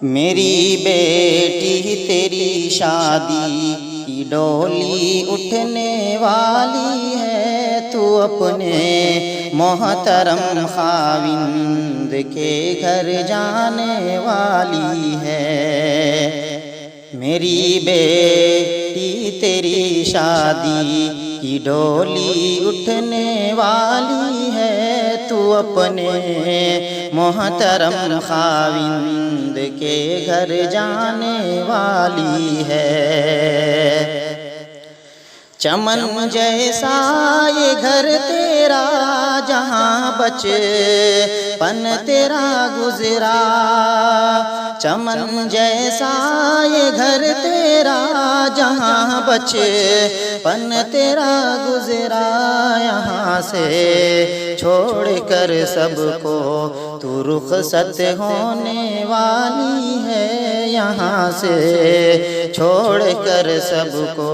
میری بیٹی تیری شادی کی ڈولی اٹھنے والی ہے، تو اپنے محترم خاوند کے گھر جانے والی ہے۔ میری بیٹی تیری شادی کی ڈولی اٹھنے والی ہے، تو اپنے محترم خاوند کے گھر جانے والی ہے۔ چمن جیسا یہ گھر تیرا، جہاں بچپن تیرا گزرا، چمن جیسا یہ گھر تیرا، جہاں بچپن تیرا گزرا، یہاں سے چھوڑ کر سب کو تو رخصت ہونے والی ہے، یہاں سے چھوڑ کر سب کو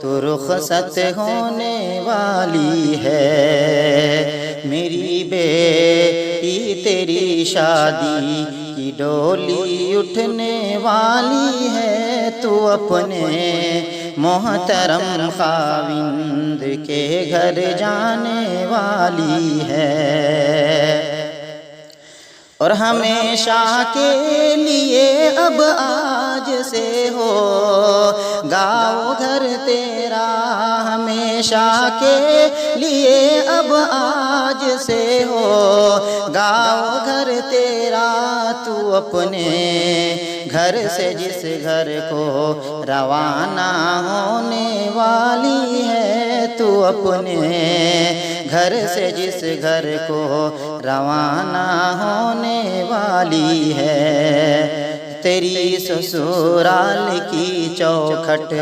تو رخصت ہونے والی ہے۔ میری بیٹی تیری شادی کی ڈولی اٹھنے والی ہے، تو اپنے محترم خاوند کے گھر جانے والی ہے۔ اور ہمیشہ کے لیے اب آج سے ہو گاؤ گھر تیرا، ہمیشہ کے لیے اب آج سے ہو گاؤ گھر تیرا، تو اپنے گھر سے جس گھر کو روانہ ہونے والی ہے، تو اپنے گھر سے جس گھر کو روانہ ہونے والی ہے۔ تیری سسرال کی چوکھٹ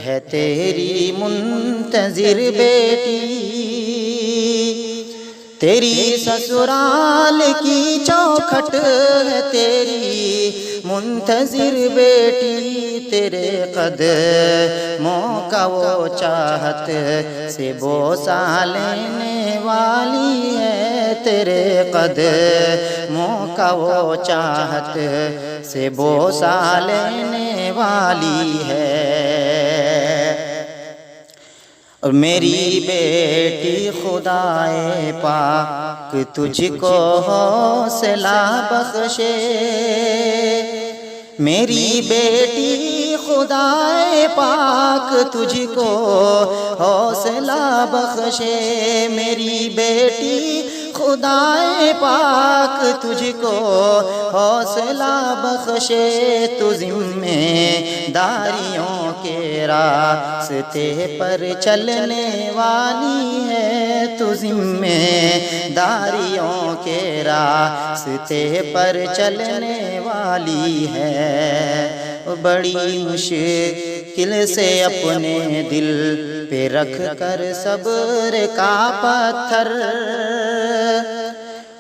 ہے تیری منتظر بیٹی، تیری سسرال کی چوکھٹ ہے تیری منتظر بیٹی، تیرے قدموں کا وہ چاہت سے بوسہ لینے والی ہے، تیرے قدموں کا وہ چاہت سے بوسہ لینے والی ہے۔ اور میری بیٹی خدائے پاک تجھ کو حوصلہ بخشے، میری بیٹی خدائے پاک تجھ کو حوصلہ بخشے، میری بیٹی خدائے پاک تجھ کو حوصلہ بخشے، تو ذمہ داریوں کے راستے پر چلنے والی ہے، تو ذمہ داریوں کے راستے پر چلنے والی ہے۔ بڑی مشکل سے اپنے دل پہ رکھ کر صبر کا پتھر،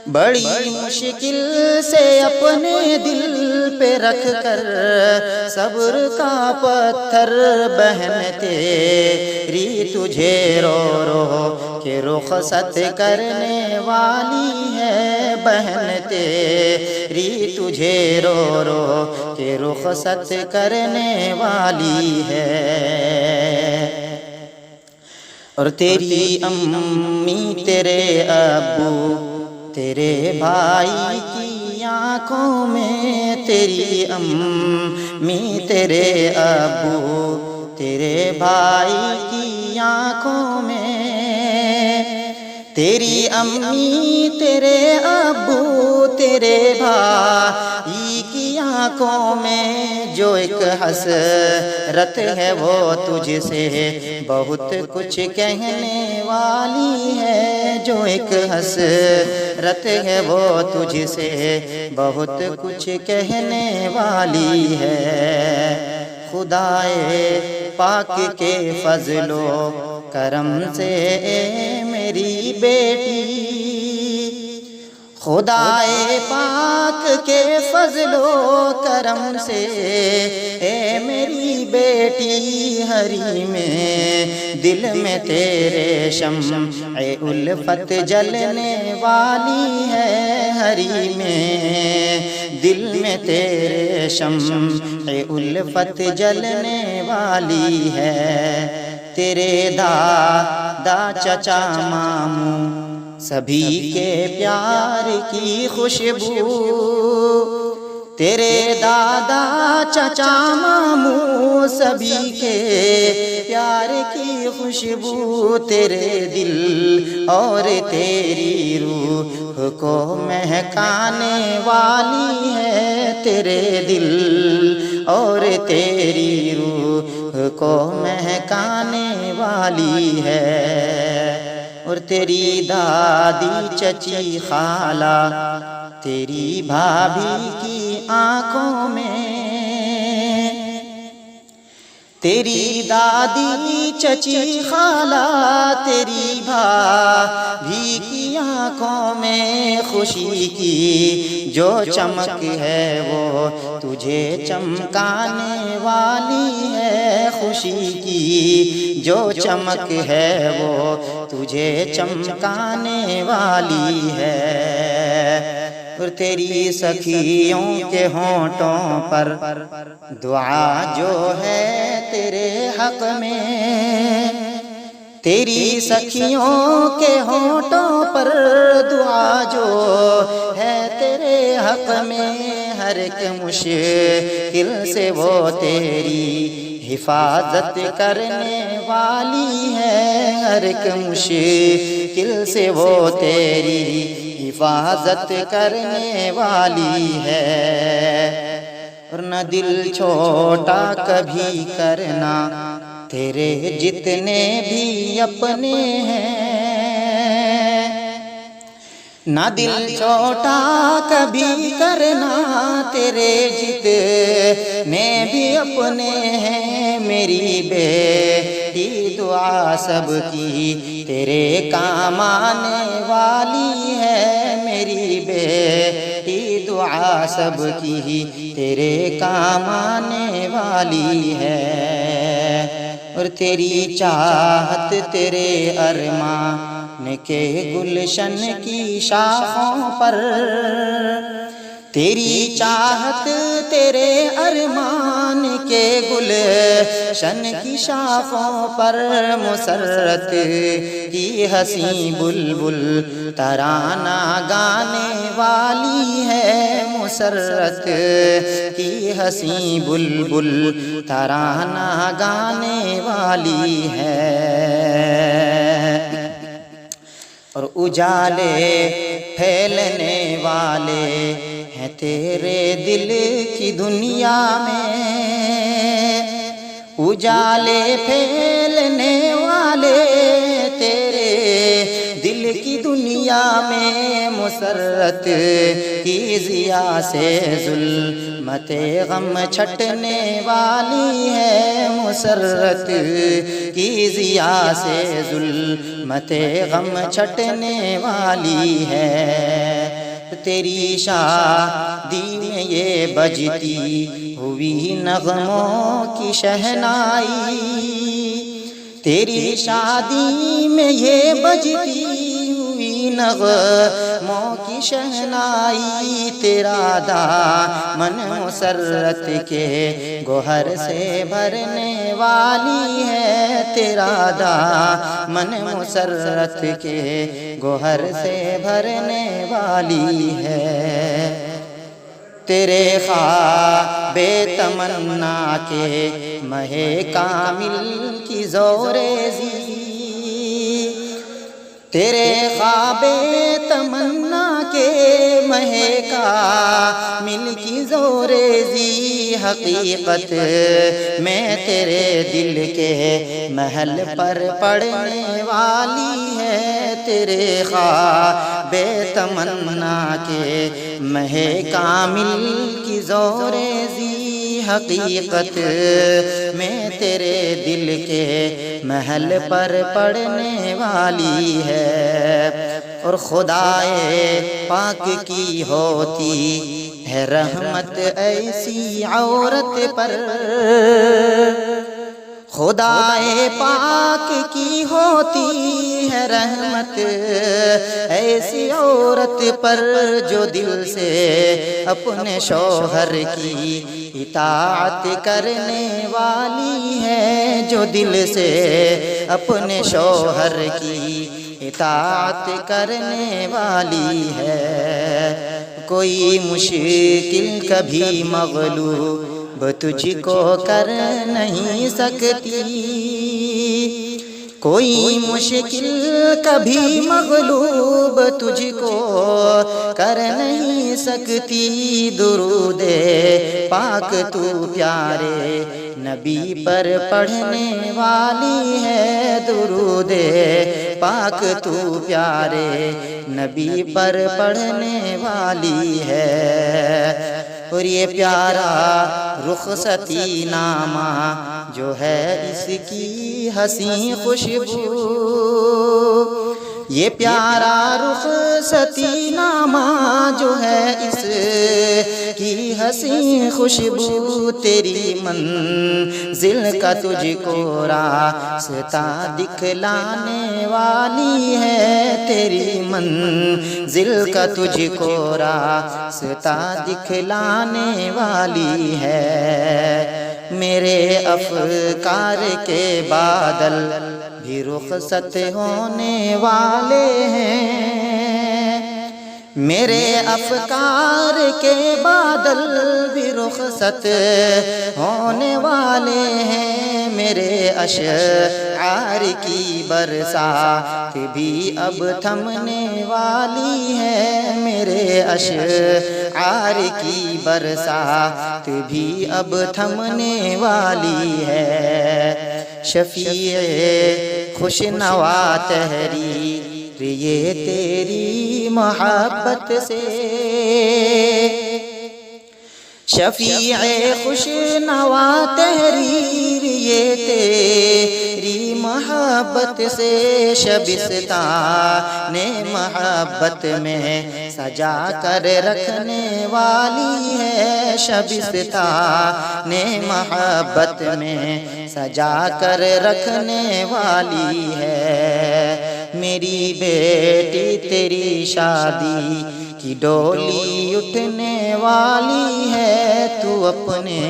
بڑی مشکل سے اپنے دل پہ رکھ کر صبر کا پتھر، بہن تیری تجھے رو رو کے رخصت کرنے والی ہے، بہن تیری تجھے رو رو کے رخصت کرنے والی ہے۔ اور تیری امی تیرے ابو تیرے بھائی کی آنکھوں میں، تیری امی تیرے ابو تیرے بھائی کی آنکھوں میں، تیری امی تیرے ابو تیرے بھائی کی آنکھوں میں، جو ایک حسرت ہے وہ تجھ سے بہت کچھ کہنے والی ہے، جو ایک حسرت ہے وہ تجھ سے بہت کچھ کہنے والی ہے۔ خدائے پاک کے فضل و کرم سے اے میری بیٹی، خدائے پاک کے فضل و کرم سے اے میری بیٹی، ہری میں دل میں تیرے شمع الفت جلنے والی ہے، ہری میں دل میں تیرے شمع الفت جلنے والی ہے، تیرے دادا چچا ماموں سبھی کے پیار کی خوشبو، تیرے دادا چچا ماموں سبھی کے پیار کی خوشبو، تیرے دل اور تیری روح کو مہکانے والی ہے، تیرے دل اور تیری روح کو مہکانے والی ہے۔ اور تیری دادی چچی خالہ تیری بھابھی کی آنکھوں میں، تیری دادی چچی خالہ تیری بھابھی کی آنکھوں میں خوشی کی جو چمک ہے وہ تجھے چمکانے والی ہے، خوشی کی جو چمک ہے وہ تجھے چمکانے والی ہے۔ اور تیری سخیوں کے ہونٹوں پر دعا جو ہے تیرے حق میں، تیری سخیوں کے ہونٹوں پر دعا جو ہے تیرے حق میں، ہر ایک مشکل سے وہ تیری حفاظت کرنے والی ہے، ہر ایک مشکل سے وہ تیری حفاظت کرنے والی ہے۔ اور نہ دل چھوٹا کبھی کرنا، تیرے جتنے بھی اپنے ہیں، نہ دل چھوٹا کبھی کرنا، تیرے جتنے بھی اپنے ہیں، میری بیٹی دعا سب کی تیرے کام آنے والی ہے، میری بیٹی دعا سب کی تیرے کام آنے والی ہے۔ اور تیری چاہت تیرے ارمان کے گلشن کی شاخوں پر، تیری چاہت تیرے ارمان کے گلشن کی شاخوں پر، مسرت کی حسیں بلبل ترانہ گانے والی ہے، مسرت کی حسیں بلبل ترانہ گانے والی ہے۔ اور اجالے پھیلنے والے ہیں تیرے دل کی دنیا میں، اجالے پھیلنے والے تیرے دل کی دنیا میں، مسرت کی ضیا سے ظلمت غم چھٹنے والی ہے، مسرت کی ضیا سے ظلمت غم چھٹنے والی ہے۔ تیری شادی میں یہ بجتی ہوئی نغموں کی شہنائی، تیری شادی میں یہ بجتی ہوئی نغموں کی شہنائی، تیرا دامن مسرت کے گوہر سے بھرنے والی ہے، تیرا دامن مسرت کے گوہر سے بھرنے والی ہے۔ تیرے خواب تمنا کے مہ کامل کی زوریزی، تیرے خواب تمنا کے مہ کامل کی زوریزی، حقیقت میں تیرے دل کے محل پر پڑنے والی ہے، تیرے خواب تمنا کے مہ کامل کی زوریزی، حقیقت میں تیرے دل کے محل پر پڑنے والی ہے۔ اور خدائے پاک کی ہوتی ہے رحمت ایسی عورت پر، خدائے پاک کی ہوتی ہے رحمت ایسی عورت پر جو دل سے اپنے شوہر کی اطاعت کرنے والی ہے، جو دل سے اپنے شوہر کی اطاعت کرنے والی ہے۔ کوئی مشکل کبھی مغلوب تجھ کو کر نہیں سکتی، کوئی مشکل کبھی مغلوب تجھ کو کر نہیں سکتی۔ درود پاک تو پیارے نبی پر پڑھنے والی ہے، درود پاک تو پیارے نبی پر پڑھنے والی ہے۔ اور یہ پیارا رخصتی نامہ جو ہے اس کی حسین خوشبو، یہ پیارا رخصتی نامہ جو ہے اس کی حسین خوشبو، تیری منزل کا تجھ کو راستہ دکھلانے والی ہے، تیری منزل کا تجھ کو راستہ دکھلانے والی ہے۔ میرے افکار کے بادل بھی رخصت ہونے والے ہیں، میرے افکار کے بادل بھی رخصت ہونے والے ہیں، میرے اشعار کی برسات بھی اب تھمنے والی ہے، میرے اشعار کی برسات بھی اب تھمنے والی ہے۔ شفیع خوش نوا تحریر یہ تیری محبت سے، شفیع خوش نوا تحریر یہ تیری محبت سے، شبستان محبت میں سجا کر رکھنے والی ہے، شبستان محبت میں سجا کر رکھنے والی ہے۔ میری بیٹی تیری شادی کی ڈولی اٹھنے والی ہے، تو اپنے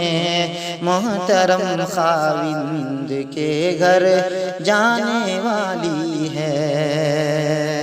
محترم خاوند کے گھر جانے والی ہے۔